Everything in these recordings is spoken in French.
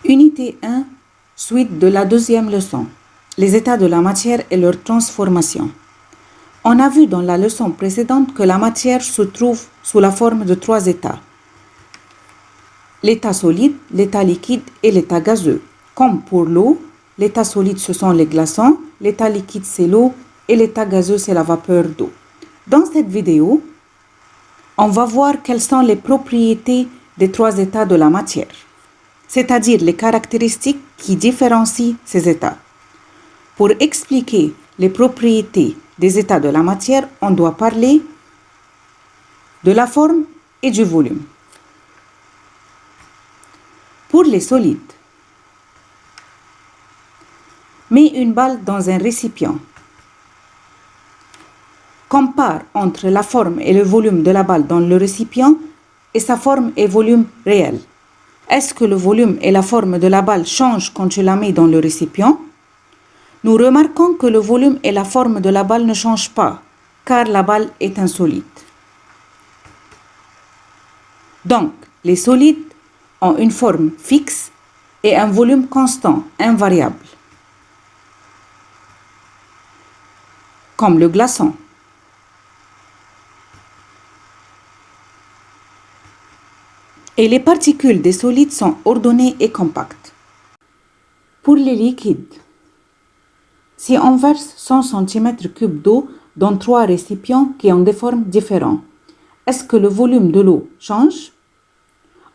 Unité 1, suite de la deuxième leçon. Les états de la matière et leur transformation. On a vu dans la leçon précédente que la matière se trouve sous la forme de 3 états. L'état solide, l'état liquide et l'état gazeux. Comme pour l'eau, l'état solide ce sont les glaçons, l'état liquide c'est l'eau et l'état gazeux c'est la vapeur d'eau. Dans cette vidéo, on va voir quelles sont les propriétés des 3 états de la matière, c'est-à-dire les caractéristiques qui différencient ces états. Pour expliquer les propriétés des états de la matière, on doit parler de la forme et du volume. Pour les solides, mets une balle dans un récipient. Compare entre la forme et le volume de la balle dans le récipient et sa forme et volume réel. Est-ce que le volume et la forme de la balle changent quand tu la mets dans le récipient? Nous remarquons que le volume et la forme de la balle ne changent pas, car la balle est un solide. Donc, les solides ont une forme fixe et un volume constant, invariable, comme le glaçon. Et les particules des solides sont ordonnées et compactes. Pour les liquides, si on verse 100 cm3 d'eau dans 3 récipients qui ont des formes différentes, est-ce que le volume de l'eau change?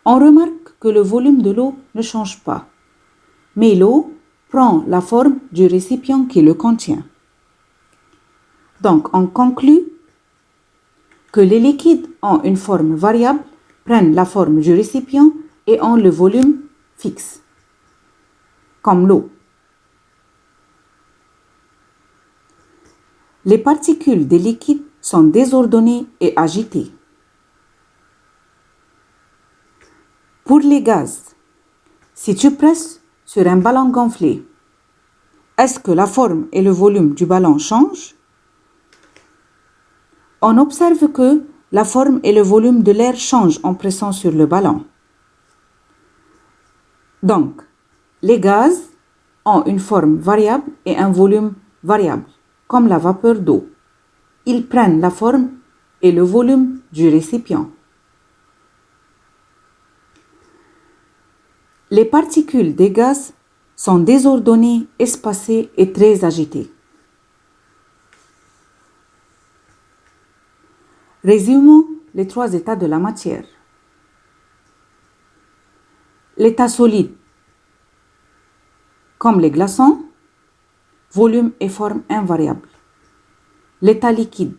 On remarque que le volume de l'eau ne change pas, mais l'eau prend la forme du récipient qui le contient. Donc, on conclut que les liquides ont une forme variable, prennent la forme du récipient et ont le volume fixe, comme l'eau. Les particules des liquides sont désordonnées et agitées. Pour les gaz, si tu presses sur un ballon gonflé, est-ce que la forme et le volume du ballon changent? On observe que la forme et le volume de l'air changent en pressant sur le ballon. Donc, les gaz ont une forme variable et un volume variable, comme la vapeur d'eau. Ils prennent la forme et le volume du récipient. Les particules des gaz sont désordonnées, espacées et très agitées. Résumons les 3 états de la matière. L'état solide, comme les glaçons, volume et forme invariables. L'état liquide,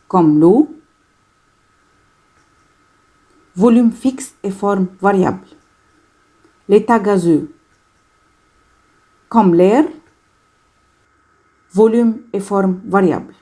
comme l'eau, volume fixe et forme variable. L'état gazeux, comme l'air, volume et forme variable.